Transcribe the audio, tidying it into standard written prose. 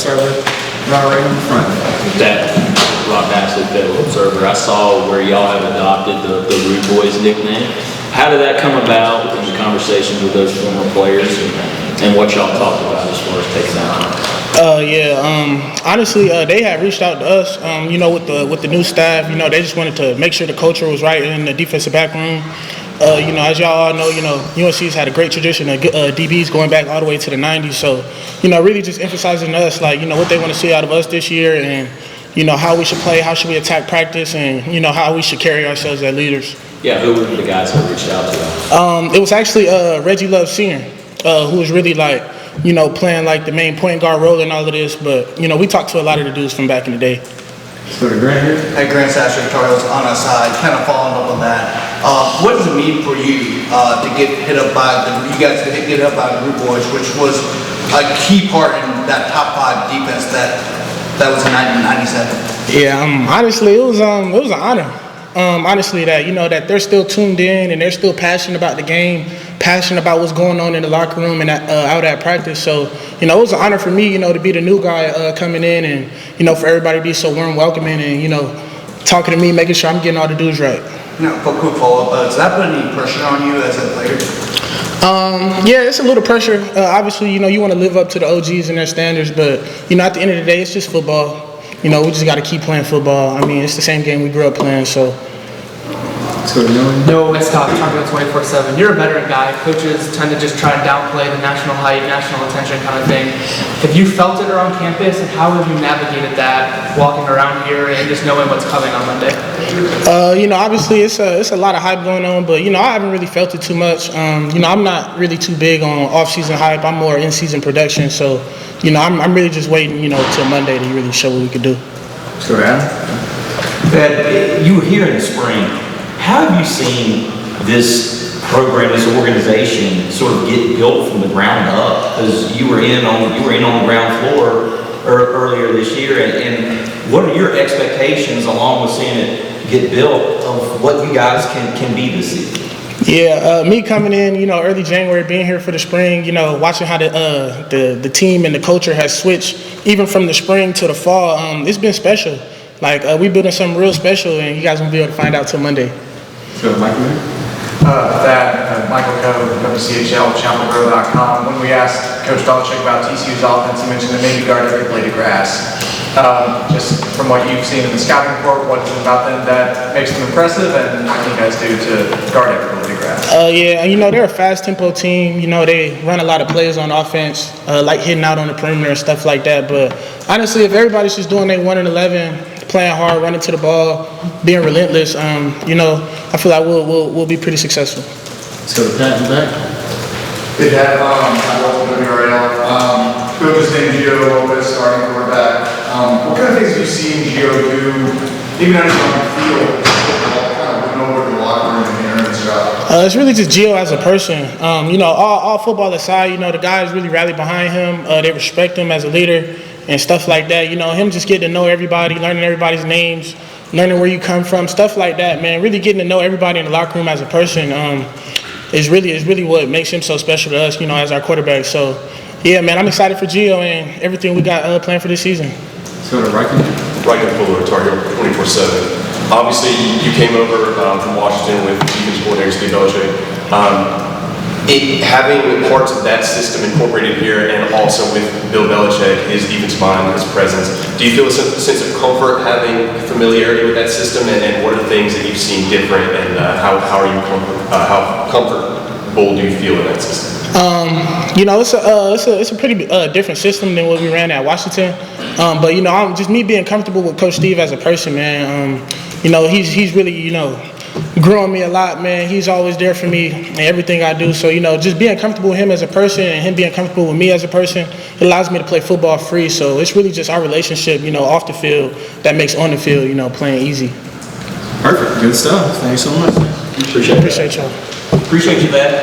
start with right in front. That Rock Ashley Federal Observer, I saw where y'all have adopted the Rude Boys nickname. How did that come about in the conversations with those former players and what y'all talked about as far as taking that on? Honestly, they had reached out to us, with the new staff. They just wanted to make sure the culture was right in the defensive back room. As y'all all know, UNC's had a great tradition of DBs going back all the way to the 90s. So, really just emphasizing to us, what they want to see out of us this year and, how we should play, how should we attack practice, and, how we should carry ourselves as leaders. Yeah, who were the guys that reached out to? It was actually Reggie Love Sr., who was really playing the main point guard role in all of this. But, we talked to a lot of the dudes from back in the day. So to Grant here. Hey, Grant Sasha, Victoria's on our side, kind of following up on that. What does it mean for you to get hit up by the Rude Boys, which was a key part in that top 5 defense that was in 1997? Yeah, honestly, it was an honor. That they're still tuned in and they're still passionate about the game, passionate about what's going on in the locker room and out at practice. So, it was an honor for me, to be the new guy coming in and, for everybody to be so warm, welcoming and, talking to me, making sure I'm getting all the dudes right. Quick follow-up. Does that put any pressure on you as a player? Yeah, it's a little pressure. Obviously, you want to live up to the OGs and their standards, but, at the end of the day, it's just football. We just got to keep playing football. I mean, it's the same game we grew up playing, so. No, it's tough. Talking about 24/7. You're a veteran guy. Coaches tend to just try to downplay the national hype, national attention kind of thing. Have you felt it around campus, and how have you navigated that walking around here and just knowing what's coming on Monday? Obviously it's a lot of hype going on, but I haven't really felt it too much. I'm not really too big on off-season hype. I'm more in-season production. So, I'm really just waiting, till Monday to really show what we could do. So Adam. That you were here in the spring. How have you seen this program, this organization, sort of get built from the ground up? Because you were in on the ground floor earlier this year, and what are your expectations along with seeing it get built of what you guys can be this season? Yeah, me coming in, early January, being here for the spring, watching how the team and the culture has switched, even from the spring to the fall. It's been special. We building something real special, and you guys won't be able to find out till Monday. So Michael here. Michael Coe, WCHL, ChapelGrow.com. When we asked Coach Belichick about TCU's offense, he mentioned that maybe guard every blade of grass. Just from what you've seen in the scouting report, what is it about them that makes them impressive, and what can you guys do to guard every blade of grass? They're a fast tempo team. They run a lot of plays on offense, like hitting out on the perimeter and stuff like that. But honestly, if everybody's just doing their 1 and 11, playing hard, running to the ball, being relentless, I feel like we'll be pretty successful. So Pat in the back. Hey Dad, I'm Walter WRL. Coach's name Gio Lopez, starting quarterback. What kind of things have you seen Gio do, even on the field, kind of went over the locker room and hearing his job? It's really just Gio as a person. All football aside, the guys really rally behind him. They respect him as a leader and stuff like that. Him just getting to know everybody, learning everybody's names, learning where you come from, stuff like that, man. Really getting to know everybody in the locker room as a person is really what makes him so special to us, as our quarterback. So, yeah, man, I'm excited for Gio and everything we got planned for this season. So to Riken. Riken Fuller, Target 24/7. Obviously, you came over from Washington with defense coordinator Steve Belichick. Having parts of that system incorporated here, and also with Bill Belichick, his defensive mind, his presence, do you feel a sense of comfort having familiarity with that system? And what are the things that you've seen different, and how comfortable do you feel in that system? It's a pretty different system than what we ran at Washington. But I'm just me being comfortable with Coach Steve as a person, man. He's really growing me a lot, man. He's always there for me in everything I do. So, just being comfortable with him as a person and him being comfortable with me as a person, it allows me to play football free. So it's really just our relationship, off the field that makes on the field, playing easy. Perfect. Good stuff. Thanks so much. Appreciate y'all. Appreciate you, Matt.